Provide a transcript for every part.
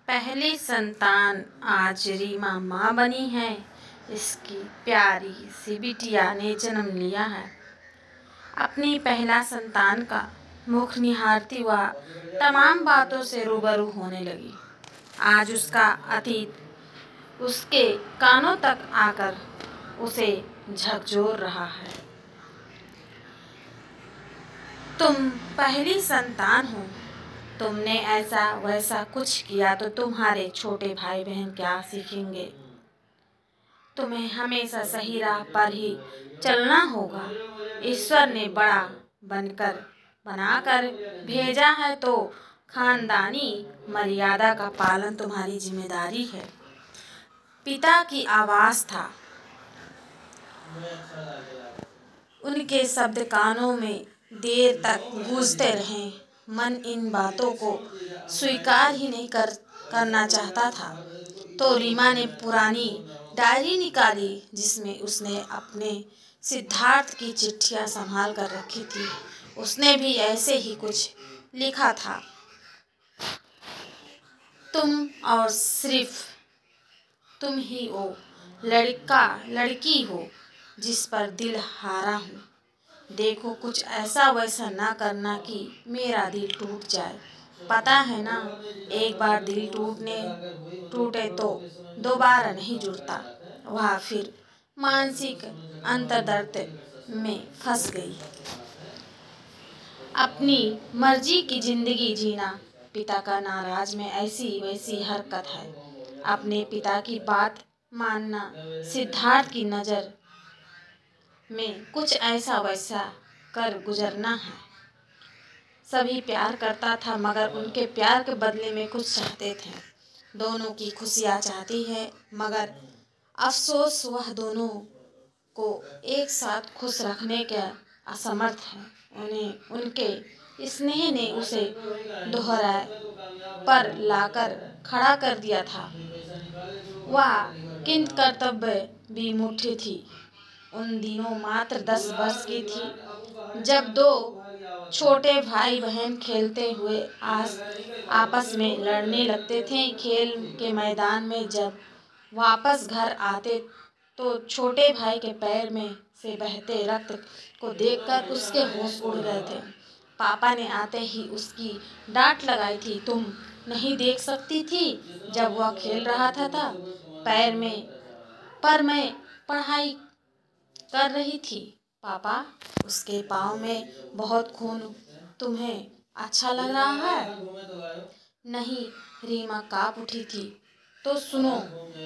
पहली संतान आज रीमा माँ बनी है। इसकी प्यारी सी बिटिया ने जन्म लिया है। अपनी पहला संतान का मुख निहारती वह तमाम बातों से रूबरू होने लगी। आज उसका अतीत उसके कानों तक आकर उसे झकझोर रहा है। तुम पहली संतान हो, तुमने ऐसा वैसा कुछ किया तो तुम्हारे छोटे भाई बहन क्या सीखेंगे। तुम्हें हमेशा सही राह पर ही चलना होगा। ईश्वर ने बड़ा बनाकर भेजा है तो खानदानी मर्यादा का पालन तुम्हारी जिम्मेदारी है। पिता की आवाज़ था। उनके शब्द कानों में देर तक गूंजते रहे। मन इन बातों को स्वीकार ही नहीं करना चाहता था। तो रीमा ने पुरानी डायरी निकाली जिसमें उसने अपने सिद्धार्थ की चिट्ठियां संभाल कर रखी थी। उसने भी ऐसे ही कुछ लिखा था। तुम और सिर्फ तुम ही वो लड़की हो जिस पर दिल हारा हूँ। देखो कुछ ऐसा वैसा ना करना कि मेरा दिल टूट जाए। पता है ना, एक बार दिल टूटे तो दोबारा नहीं जुड़ता। वह फिर मानसिक अंतर्दर्द में फंस गई। अपनी मर्जी की जिंदगी जीना पिता का नाराज में ऐसी वैसी हरकत है। अपने पिता की बात मानना सिद्धार्थ की नज़र में कुछ ऐसा वैसा कर गुजरना है। सभी प्यार करता था मगर उनके प्यार के बदले में कुछ चाहते थे। दोनों की खुशियाँ चाहती है मगर अफसोस वह दोनों को एक साथ खुश रखने के असमर्थ है। उनके स्नेह ने उसे दोहराए पर लाकर खड़ा कर दिया था। वह किंत कर्तव्य विमुख थी। उन दिनों मात्र 10 वर्ष की थी जब दो छोटे भाई बहन खेलते हुए आपस में लड़ने लगते थे। खेल के मैदान में जब वापस घर आते तो छोटे भाई के पैर में से बहते रक्त को देखकर उसके होश उड़ गए थे। पापा ने आते ही उसकी डांट लगाई थी। तुम नहीं देख सकती थी जब वह खेल रहा था पर मैं पढ़ाई कर रही थी। पापा, उसके पाँव में बहुत खून, तुम्हें अच्छा लग रहा है? नहीं, रीमा काँप उठी थी। तो सुनो,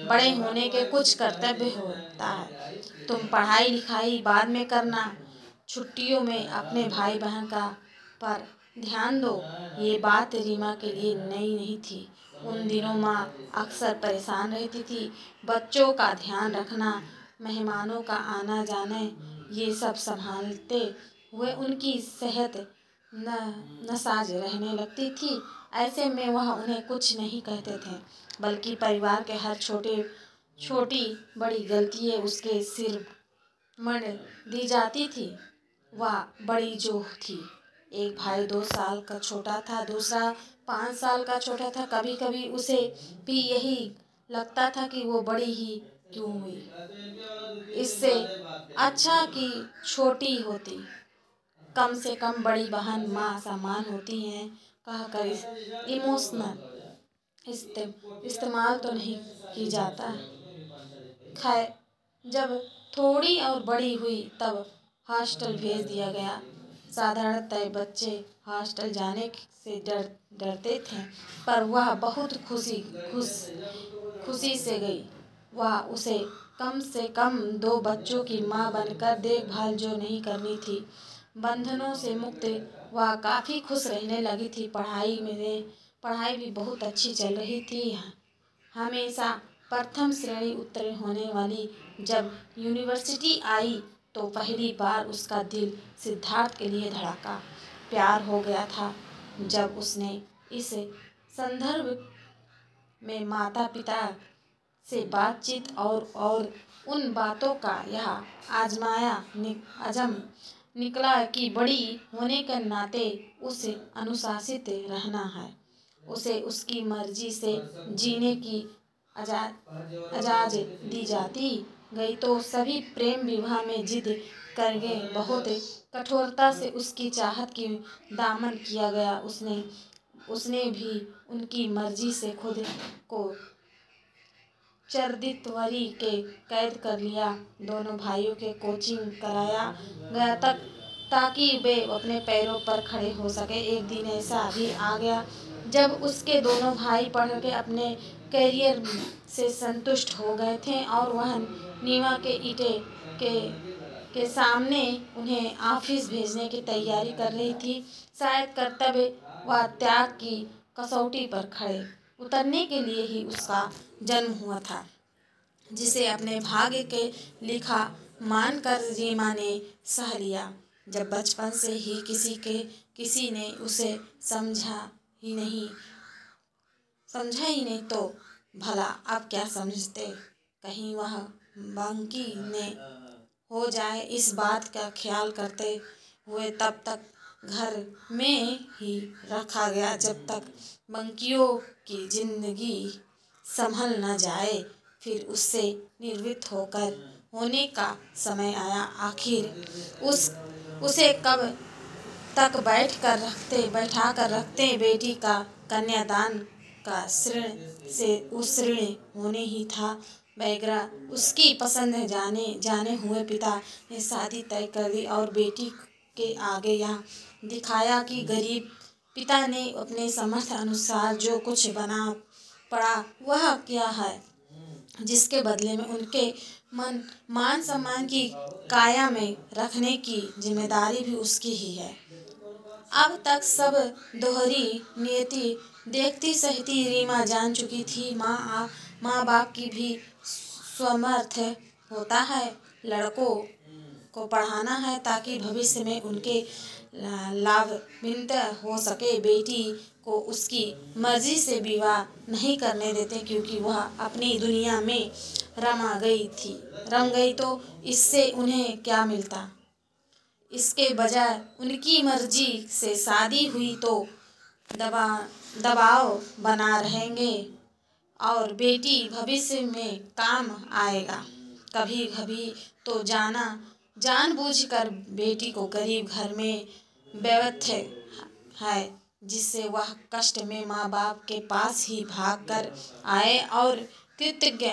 बड़े होने के कुछ कर्तव्य होता है। तुम पढ़ाई लिखाई बाद में करना। छुट्टियों में अपने भाई बहन का पर ध्यान दो। ये बात रीमा के लिए नई नहीं थी। उन दिनों माँ अक्सर परेशान रहती थी। बच्चों का ध्यान रखना, मेहमानों का आना जाना, ये सब संभालते हुए उनकी सेहत नासाज रहने लगती थी। ऐसे में वह उन्हें कुछ नहीं कहते थे बल्कि परिवार के हर छोटी बड़ी गलती उसके सिर मढ़ दी जाती थी। वह बड़ी जो थी। एक भाई 2 साल का छोटा था, दूसरा 5 साल का छोटा था। कभी कभी उसे भी यही लगता था कि वो बड़ी ही क्यों हुई। इससे अच्छा कि छोटी होती। कम से कम बड़ी बहन माँ समान होती हैं कहकर इमोशनल इस्तेमाल तो नहीं की जाता। खैर, जब थोड़ी और बड़ी हुई तब हॉस्टल भेज दिया गया। साधारणतः बच्चे हॉस्टल जाने से डरते थे पर वह बहुत खुशी से गई। वह उसे कम से कम 2 बच्चों की माँ बनकर देखभाल जो नहीं करनी थी। बंधनों से मुक्त वह काफ़ी खुश रहने लगी थी। पढ़ाई भी बहुत अच्छी चल रही थी। हमेशा प्रथम श्रेणी उत्तीर्ण होने वाली। जब यूनिवर्सिटी आई तो पहली बार उसका दिल सिद्धार्थ के लिए धड़का। प्यार हो गया था जब उसने इस संदर्भ में माता पिता से बातचीत और उन बातों का यह अज़म निकला कि बड़ी होने के नाते उसे अनुशासित रहना है। उसे उसकी मर्जी से जीने की इजाज़त दी जाती गई तो सभी प्रेम विवाह में जिद कर गए। बहुत कठोरता से उसकी चाहत की दामन किया गया। उसने भी उनकी मर्जी से खुद को चरदितवरी के कैद कर लिया। दोनों भाइयों के कोचिंग कराया गया ताकि वे अपने पैरों पर खड़े हो सके। एक दिन ऐसा भी आ गया जब उसके दोनों भाई पढ़ के अपने करियर से संतुष्ट हो गए थे और वह नीमा के ईंटे के सामने उन्हें ऑफिस भेजने की तैयारी कर रही थी। शायद कर्तव्य व त्याग की कसौटी पर खड़े उतरने के लिए ही उसका जन्म हुआ था, जिसे अपने भाग्य के लिखा मानकर रीमा ने सह लिया। जब बचपन से ही किसी ने उसे समझा ही नहीं तो भला अब क्या समझते। कहीं वह बंकी ने हो जाए इस बात का ख्याल करते हुए तब तक घर में ही रखा गया जब तक बंकियों की जिंदगी संभल न जाए। फिर उससे निवृत्त होने का समय आया। आखिर उसे कब तक बैठा कर रखते। बेटी का कन्यादान का ऋण होने ही था। वगैरह उसकी पसंद जाने हुए पिता ने शादी तय कर दी और बेटी के आगे यह दिखाया कि गरीब पिता ने अपने सामर्थ्य अनुसार जो कुछ बना पड़ा वह क्या है, जिसके बदले में उनके मान सम्मान की काया में रखने की जिम्मेदारी भी उसकी ही है। अब तक सब दोहरी नियति देखती सहती रीमा जान चुकी थी। माँ बाप की भी सामर्थ्य होता है। लड़कों को पढ़ाना है ताकि भविष्य में उनके लाभान्वित हो सके। बेटी को उसकी मर्जी से विवाह नहीं करने देते क्योंकि वह अपनी दुनिया में रम गई तो इससे उन्हें क्या मिलता। इसके बजाय उनकी मर्जी से शादी हुई तो दबाव बना रहेंगे और बेटी भविष्य में काम आएगा। कभी कभी तो जानबूझकर बेटी को गरीब घर में ब्याहते है जिससे वह कष्ट में माँ बाप के पास ही भाग कर आए और कृतज्ञ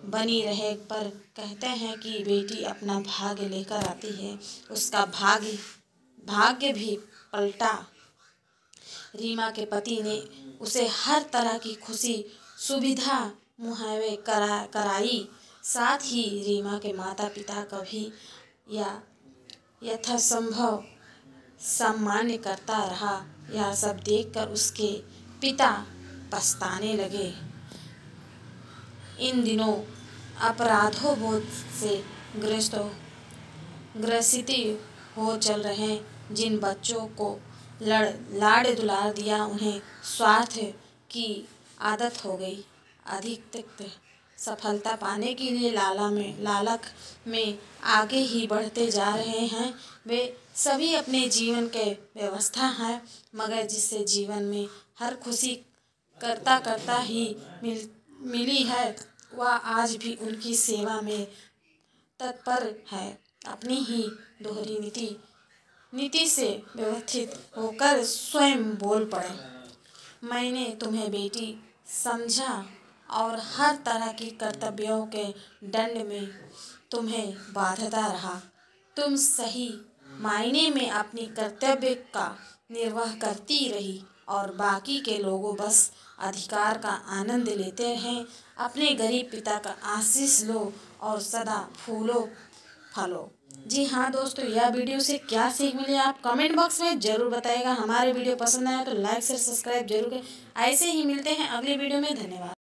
बनी रहे। पर कहते हैं कि बेटी अपना भाग्य लेकर आती है। उसका भाग्य भी पलटा। रीमा के पति ने उसे हर तरह की खुशी सुविधा मुहैया कराई। साथ ही रीमा के माता पिता का भी यथासंभव सम्मान करता रहा। यह सब देखकर उसके पिता पछताने लगे। इन दिनों अपराधों से ग्रसित हो चल रहे जिन बच्चों को लाड़ दुलार दिया उन्हें स्वार्थ की आदत हो गई। अधिक सफलता पाने के लिए लालच में आगे ही बढ़ते जा रहे हैं। वे सभी अपने जीवन के व्यवस्था हैं मगर जिससे जीवन में हर खुशी करता ही मिली है वह आज भी उनकी सेवा में तत्पर है। अपनी ही दोहरी नीति से व्यथित होकर स्वयं बोल पड़े। मैंने तुम्हें बेटी समझा और हर तरह की कर्तव्यों के दंड में तुम्हें बांधता रहा। तुम सही मायने में अपनी कर्तव्य का निर्वाह करती रही और बाकी के लोगों बस अधिकार का आनंद लेते रहें। अपने गरीब पिता का आशीष लो और सदा फूलो फलो। जी हाँ दोस्तों, यह वीडियो से क्या सीख मिली आप कमेंट बॉक्स में जरूर बताइएगा। हमारे वीडियो पसंद आया तो लाइक शेयर सब्सक्राइब जरूर करें। ऐसे ही मिलते हैं अगली वीडियो में। धन्यवाद।